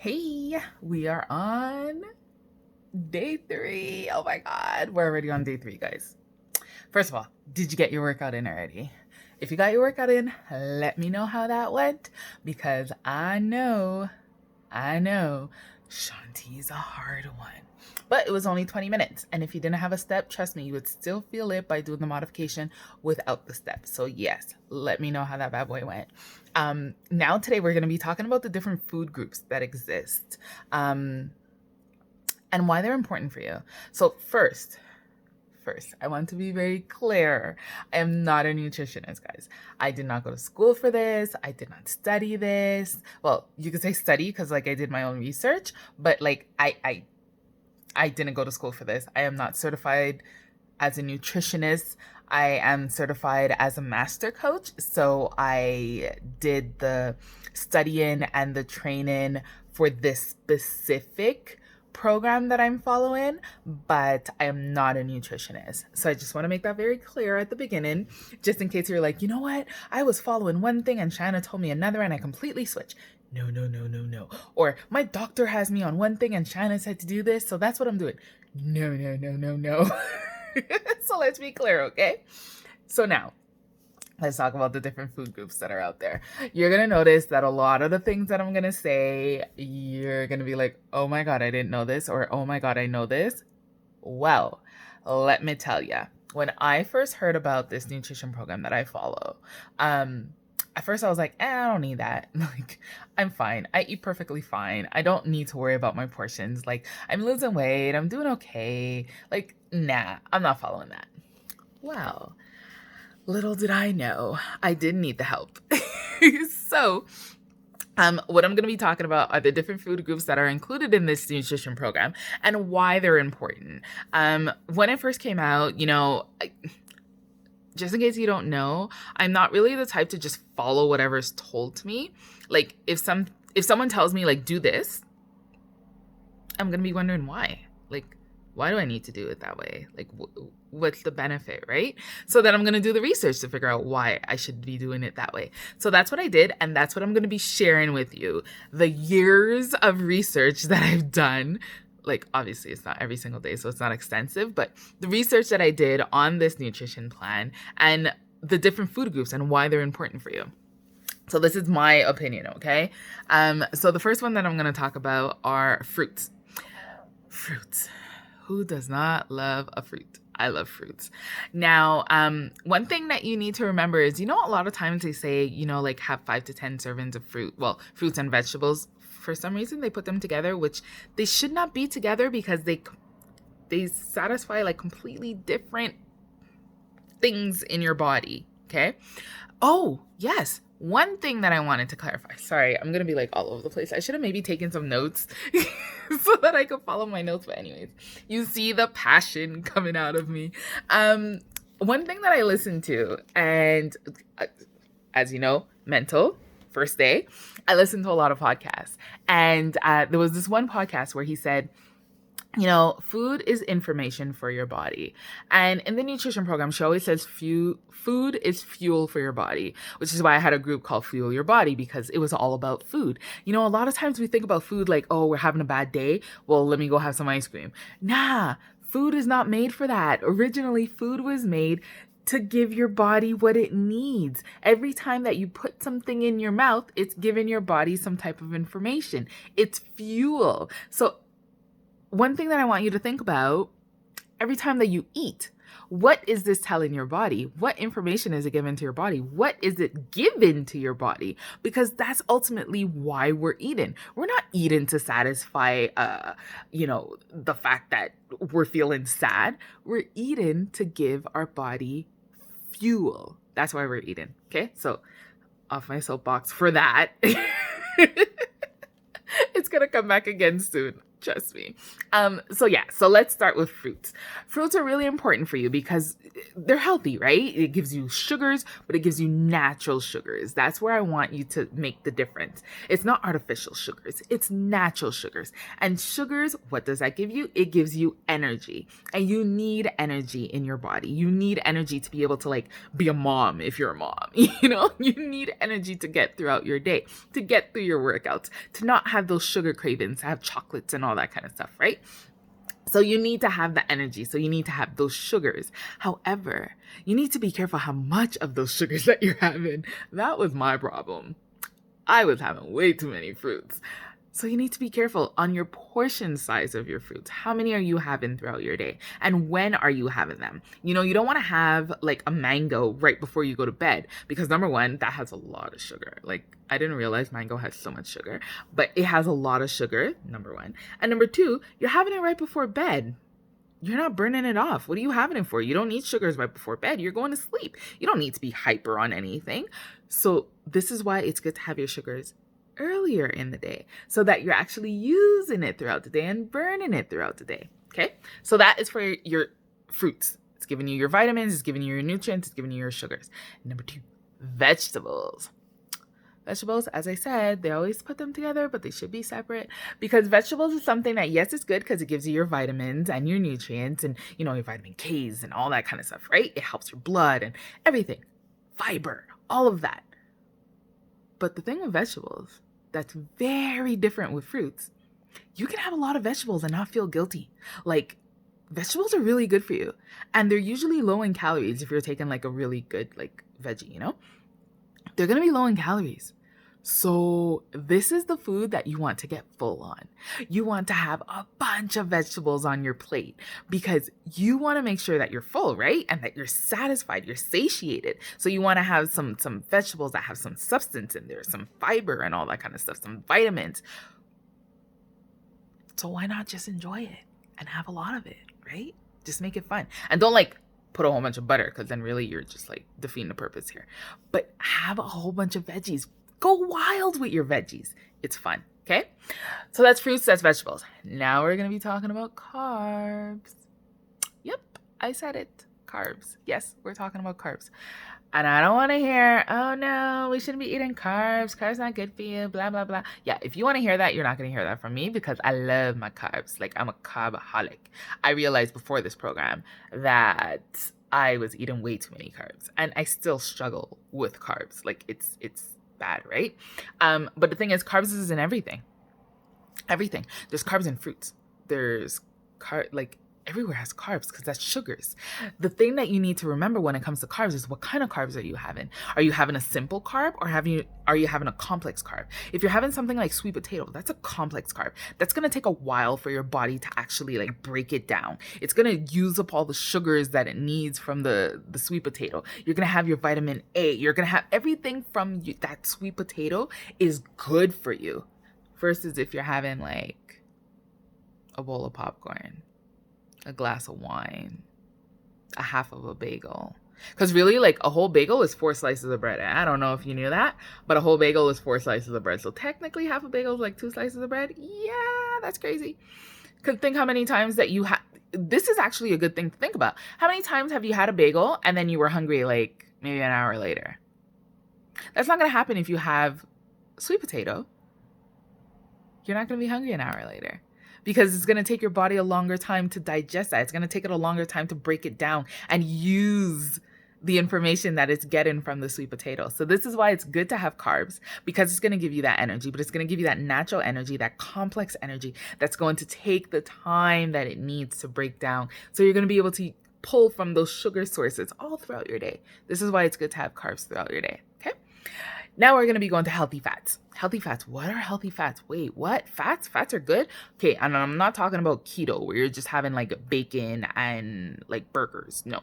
Hey, we are on day 3. Oh my God, we're already on day 3, guys. First of all, did you get your workout in already? If you got your workout in, let me know how that went because I know, Shanti's a hard one. But it was only 20 minutes. And if you didn't have a step, trust me, you would still feel it by doing the modification without the step. So yes, let me know how that bad boy went. Now today we're going to be talking about the different food groups that exist and why they're important for you. So first, I want to be very clear. I am not a nutritionist, guys. I did not go to school for this. I did not study this. Well, you could say study because I did my own research, but I didn't go to school for this. I am not certified as a nutritionist. I am certified as a master coach. So I did the studying and the training for this specific program that I'm following, but I am not a nutritionist. So I just want to make that very clear at the beginning, just in case you're like, you know what? I was following one thing and Shanna told me another and I completely switched. No. Or my doctor has me on one thing and Shanna said to do this, so that's what I'm doing. No. So let's be clear, okay? So now, let's talk about the different food groups that are out there. You're going to notice that a lot of the things that I'm going to say, you're going to be like, oh my God, I didn't know this, or oh my God, I know this. Well, let me tell you, when I first heard about this nutrition program that I follow, at first I was like, I don't need that. Like, I'm fine. I eat perfectly fine. I don't need to worry about my portions. Like, I'm losing weight. I'm doing okay. Like, nah, I'm not following that. Well, little did I know, I did need the help. So, what I'm going to be talking about are the different food groups that are included in this nutrition program and why they're important. When it first came out, just in case you don't know, I'm not really the type to just follow whatever's told to me. Like, if someone tells me, like, do this, I'm going to be wondering why. Like, why do I need to do it that way? Like, what's the benefit, right? So then I'm going to do the research to figure out why I should be doing it that way. So that's what I did, and that's what I'm going to be sharing with you. The years of research that I've done. Like, obviously, it's not every single day, so it's not extensive, but the research that I did on this nutrition plan and the different food groups and why they're important for you. So this is my opinion, okay? So the first one that I'm going to talk about are fruits. Fruits. Who does not love a fruit? I love fruits. Now, one thing that you need to remember is, a lot of times they say, like have 5 to 10 servings of fruit. Well, fruits and vegetables. For some reason, they put them together, which they should not be together because they satisfy like completely different things in your body. Okay. Oh, yes. One thing that I wanted to clarify. Sorry, I'm going to be like all over the place. I should have maybe taken some notes so that I could follow my notes. But anyways, you see the passion coming out of me. One thing that I listened to, and as you know, mental, first day, I listened to a lot of podcasts. And there was this one podcast where he said, food is information for your body. And in the nutrition program, she always says food is fuel for your body, which is why I had a group called Fuel Your Body, because it was all about food. A lot of times we think about food like, oh, we're having a bad day. Well, let me go have some ice cream. Nah, food is not made for that. Originally, food was made to give your body what it needs. Every time that you put something in your mouth, it's giving your body some type of information. It's fuel. So one thing that I want you to think about, every time that you eat, what is this telling your body? What information is it given to your body? What is it given to your body? Because that's ultimately why we're eating. We're not eating to satisfy, the fact that we're feeling sad. We're eating to give our body fuel. That's why we're eating. Okay, so off my soapbox for that. It's gonna come back again soon. Trust me. So let's start with fruits. Fruits are really important for you because they're healthy, right? It gives you sugars, but it gives you natural sugars. That's where I want you to make the difference. It's not artificial sugars, it's natural sugars. And sugars, what does that give you? It gives you energy. And you need energy in your body. You need energy to be able to like be a mom if you're a mom. You need energy to get throughout your day, to get through your workouts, to not have those sugar cravings, to have chocolates and all that kind of stuff, right? So you need to have the energy. So you need to have those sugars. However, you need to be careful how much of those sugars that you're having. That was my problem. I was having way too many fruits. So you need to be careful on your portion size of your fruits. How many are you having throughout your day? And when are you having them? You don't want to have like a mango right before you go to bed because number one, that has a lot of sugar. Like I didn't realize mango has so much sugar, but it has a lot of sugar, number one. And number two, you're having it right before bed. You're not burning it off. What are you having it for? You don't need sugars right before bed. You're going to sleep. You don't need to be hyper on anything. So this is why it's good to have your sugars earlier in the day so that you're actually using it throughout the day and burning it throughout the day. Okay. So that is for your fruits. It's giving you your vitamins. It's giving you your nutrients. It's giving you your sugars. Number two, vegetables. Vegetables, as I said, they always put them together, but they should be separate because vegetables is something that, yes, it's good because it gives you your vitamins and your nutrients and, your vitamin Ks and all that kind of stuff, right? It helps your blood and everything, fiber, all of that. But the thing with vegetables that's very different with fruits, you can have a lot of vegetables and not feel guilty. Like vegetables are really good for you and they're usually low in calories if you're taking like a really good like veggie, they're going to be low in calories. So this is the food that you want to get full on. You want to have a bunch of vegetables on your plate because you want to make sure that you're full, right? And that you're satisfied, you're satiated. So you want to have some vegetables that have some substance in there, some fiber and all that kind of stuff, some vitamins. So why not just enjoy it and have a lot of it, right? Just make it fun. And don't like put a whole bunch of butter because then really you're just like defeating the purpose here. But have a whole bunch of veggies. Go wild with your veggies. It's fun. Okay. So that's fruits, that's vegetables. Now we're going to be talking about carbs. Yep. I said it. Carbs. Yes, we're talking about carbs. And I don't want to hear, oh no, we shouldn't be eating carbs. Carbs not good for you, blah, blah, blah. Yeah, if you want to hear that, you're not going to hear that from me because I love my carbs. Like I'm a carbaholic. I realized before this program that I was eating way too many carbs and I still struggle with carbs. Like it's bad, right? But the thing is, carbs is in everything. Everything. There's carbs in fruits. There's everywhere has carbs because that's sugars. The thing that you need to remember when it comes to carbs is what kind of carbs are you having? Are you having a simple carb or are you having a complex carb? If you're having something like sweet potato, that's a complex carb. That's going to take a while for your body to actually like break it down. It's going to use up all the sugars that it needs from the sweet potato. You're going to have your vitamin A. You're going to have everything from that sweet potato is good for you versus if you're having like a bowl of popcorn, a glass of wine, a half of a bagel. Because really, like, a whole bagel is 4 slices of bread. And I don't know if you knew that, but a whole bagel is 4 slices of bread. So technically, half a bagel is like 2 slices of bread. Yeah, that's crazy. Because think how many times that you have... This is actually a good thing to think about. How many times have you had a bagel and then you were hungry, like, maybe an hour later? That's not going to happen if you have sweet potato. You're not going to be hungry an hour later. Because it's going to take your body a longer time to digest that. It's going to take it a longer time to break it down and use the information that it's getting from the sweet potato. So this is why it's good to have carbs because it's going to give you that energy, but it's going to give you that natural energy, that complex energy that's going to take the time that it needs to break down. So you're going to be able to pull from those sugar sources all throughout your day. This is why it's good to have carbs throughout your day. Okay. Now we're going to be going to healthy fats. Healthy fats. What are healthy fats? Wait, what? Fats? Fats are good? Okay, and I'm not talking about keto where you're just having like bacon and like burgers. No,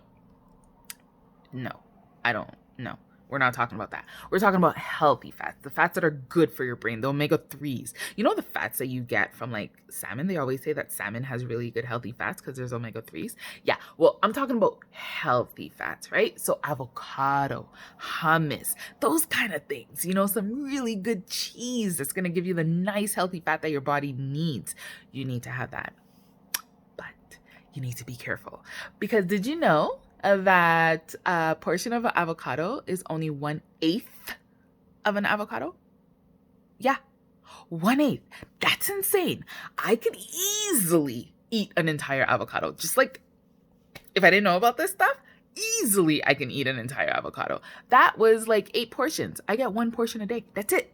I don't. No. We're not talking about that. We're talking about healthy fats, the fats that are good for your brain, the omega-3s. You know the fats that you get from like salmon? They always say that salmon has really good healthy fats because there's omega-3s. Yeah, well, I'm talking about healthy fats, right? So avocado, hummus, those kind of things. You know, some really good cheese that's going to give you the nice healthy fat that your body needs. You need to have that. But you need to be careful because did you know that a portion of an avocado is only 1/8 of an avocado? Yeah, 1/8. That's insane. I could easily eat an entire avocado. Just like if I didn't know about this stuff, easily I can eat an entire avocado. That was like 8 portions. I get 1 portion a day. That's it.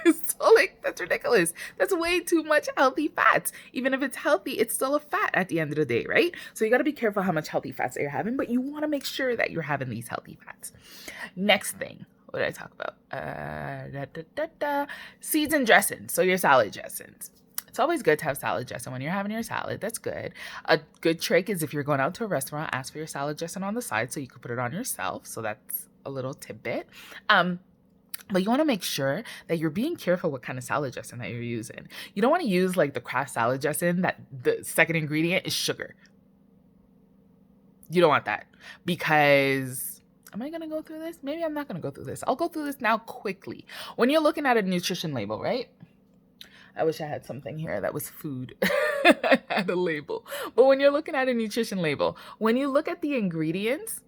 So like that's ridiculous. That's way too much healthy fats. Even if it's healthy, it's still a fat at the end of the day, right? So you got to be careful how much healthy fats that you're having, but you want to make sure that you're having these healthy fats. Next thing, what did I talk about? Seeds and dressings. So your salad dressings. It's always good to have salad dressing when you're having your salad. That's good. A good trick is if you're going out to a restaurant, ask for your salad dressing on the side so you can put it on yourself. So that's a little tidbit. But you want to make sure that you're being careful what kind of salad dressing that you're using. You don't want to use like the Kraft salad dressing that the second ingredient is sugar. You don't want that because, am I going to go through this? Maybe I'm not going to go through this. I'll go through this now quickly. When you're looking at a nutrition label, right? I wish I had something here that was food. I had a label. But when you're looking at a nutrition label, when you look at the ingredients,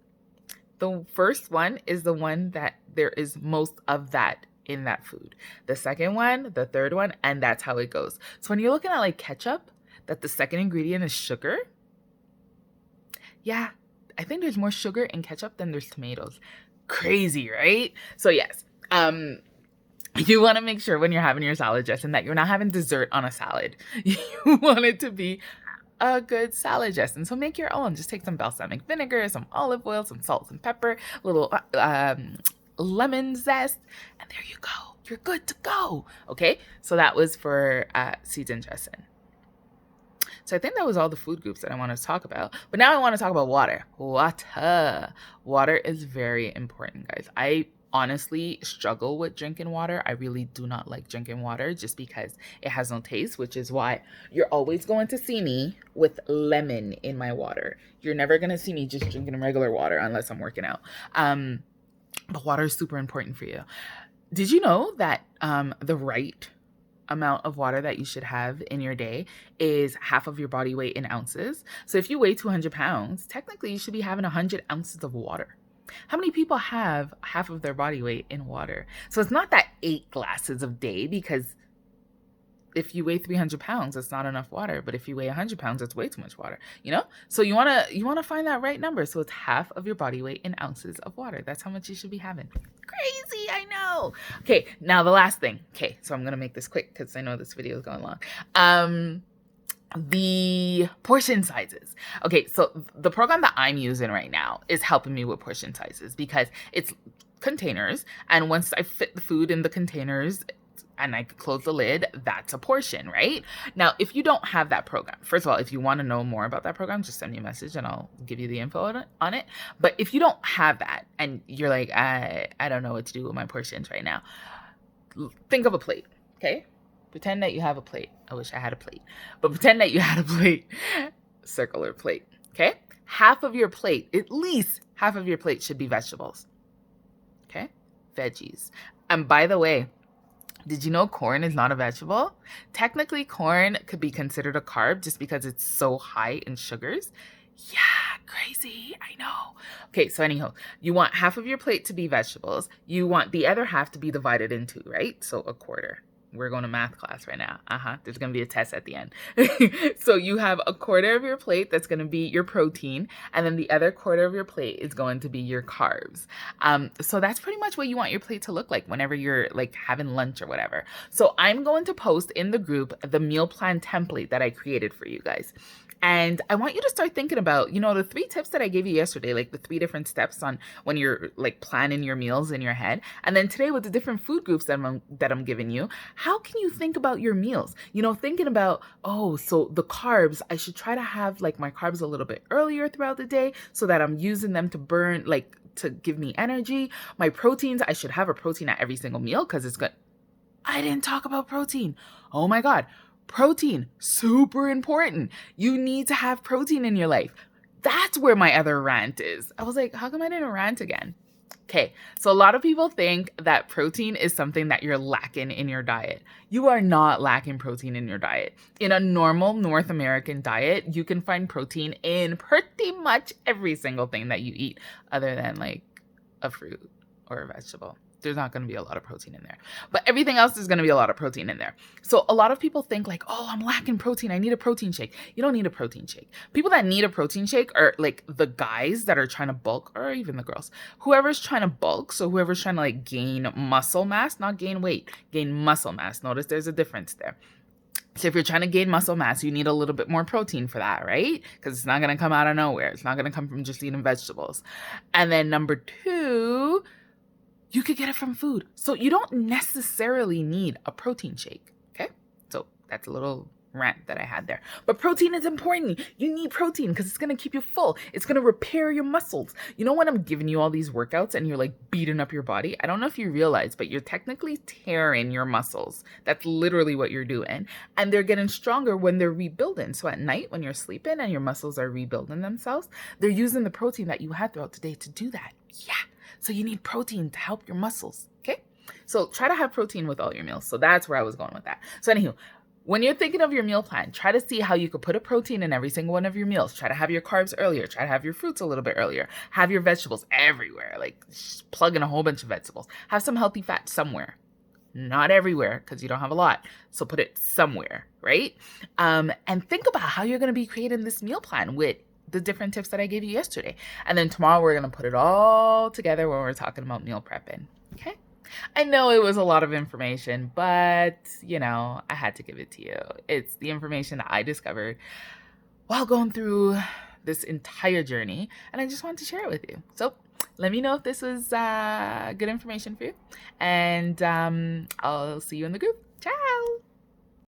the first one is the one that there is most of that in that food. The second one, the third one, and that's how it goes. So when you're looking at like ketchup, that the second ingredient is sugar. Yeah, I think there's more sugar in ketchup than there's tomatoes. Crazy, right? So yes, you want to make sure when you're having your salad dressing that you're not having dessert on a salad. You want it to be a good salad dressing. So make your own. Just take some balsamic vinegar, some olive oil, some salt and pepper, a little lemon zest, and there you go. You're good to go. Okay, so that was for seeds and dressing. So I think that was all the food groups that I wanted to talk about. But now I want to talk about water. Water is very important, guys. I honestly struggle with drinking water. I really do not like drinking water just because it has no taste, which is why you're always going to see me with lemon in my water. You're never going to see me just drinking regular water unless I'm working out. But water is super important for you. Did you know that the right amount of water that you should have in your day is half of your body weight in ounces? So if you weigh 200 pounds, technically you should be having 100 ounces of water. How many people have half of their body weight in water? So it's not that 8 glasses a day, because if you weigh 300 pounds, that's not enough water. But if you weigh 100 pounds, that's way too much water, you know? So you want to find that right number. So it's half of your body weight in ounces of water. That's how much you should be having. Crazy, I know. Okay, now the last thing. Okay, so I'm going to make this quick because I know this video is going long. The portion sizes. Okay, so the program that I'm using right now is helping me with portion sizes because it's containers. And once I fit the food in the containers and I close the lid, that's a portion, right? Now, if you don't have that program, first of all, if you want to know more about that program, just send me a message and I'll give you the info on it. But if you don't have that and you're like, I don't know what to do with my portions right now, think of a plate, okay? Pretend that you have a plate. I wish I had a plate. But pretend that you had a plate. Circular plate. Okay? Half of your plate, at least half of your plate should be vegetables. Okay? Veggies. And by the way, did you know corn is not a vegetable? Technically, corn could be considered a carb just because it's so high in sugars. Yeah, crazy. I know. Okay, so anyhow, you want half of your plate to be vegetables. You want the other half to be divided into, right? So a quarter. We're going to math class right now. There's going to be a test at the end. So you have a quarter of your plate that's going to be your protein, and then the other quarter of your plate is going to be your carbs. So that's pretty much what you want your plate to look like whenever you're like having lunch or whatever. So I'm going to post in the group the meal plan template that I created for you guys. And I want you to start thinking about, you know, the 3 tips that I gave you yesterday, like the 3 different steps on when you're like planning your meals in your head. And then today with the different food groups that I'm giving you, how can you think about your meals? You know, thinking about, oh, so the carbs, I should try to have like my carbs a little bit earlier throughout the day so that I'm using them to burn, like to give me energy. My proteins, I should have a protein at every single meal because it's good. I didn't talk about protein. Oh my God. Protein, super important. You need to have protein in your life. That's where my other rant is. I was like, how come I didn't rant again? Okay, so a lot of people think that protein is something that you're lacking in your diet. You are not lacking protein in your diet. In a normal North American diet, you can find protein in pretty much every single thing that you eat, other than like a fruit or a vegetable. There's not going to be a lot of protein in there. But everything else is going to be a lot of protein in there. So a lot of people think like, oh, I'm lacking protein. I need a protein shake. You don't need a protein shake. People that need a protein shake are like the guys that are trying to bulk, or even the girls. Whoever's trying to bulk, so whoever's trying to like gain muscle mass, not gain weight, gain muscle mass. Notice there's a difference there. So if you're trying to gain muscle mass, you need a little bit more protein for that, right? Because it's not going to come out of nowhere. It's not going to come from just eating vegetables. And then number 2, you could get it from food. So you don't necessarily need a protein shake, okay? So that's a little rant that I had there. But protein is important. You need protein because it's going to keep you full. It's going to repair your muscles. You know, when I'm giving you all these workouts and you're like beating up your body, I don't know if you realize, but you're technically tearing your muscles. That's literally what you're doing. And they're getting stronger when they're rebuilding. So at night when you're sleeping and your muscles are rebuilding themselves, they're using the protein that you had throughout the day to do that. Yeah. So you need protein to help your muscles, okay? So try to have protein with all your meals. So that's where I was going with that. So anywho, when you're thinking of your meal plan, try to see how you could put a protein in every single one of your meals. Try to have your carbs earlier. Try to have your fruits a little bit earlier. Have your vegetables everywhere, like just plug in a whole bunch of vegetables. Have some healthy fat somewhere. Not everywhere because you don't have a lot. So put it somewhere, right? And think about how you're going to be creating this meal plan with the different tips that I gave you yesterday. And then tomorrow we're going to put it all together when we're talking about meal prepping. Okay? I know it was a lot of information, but you know, I had to give it to you. It's the information that I discovered while going through this entire journey, and I just wanted to share it with you. So let me know if this was good information for you, and I'll see you in the group.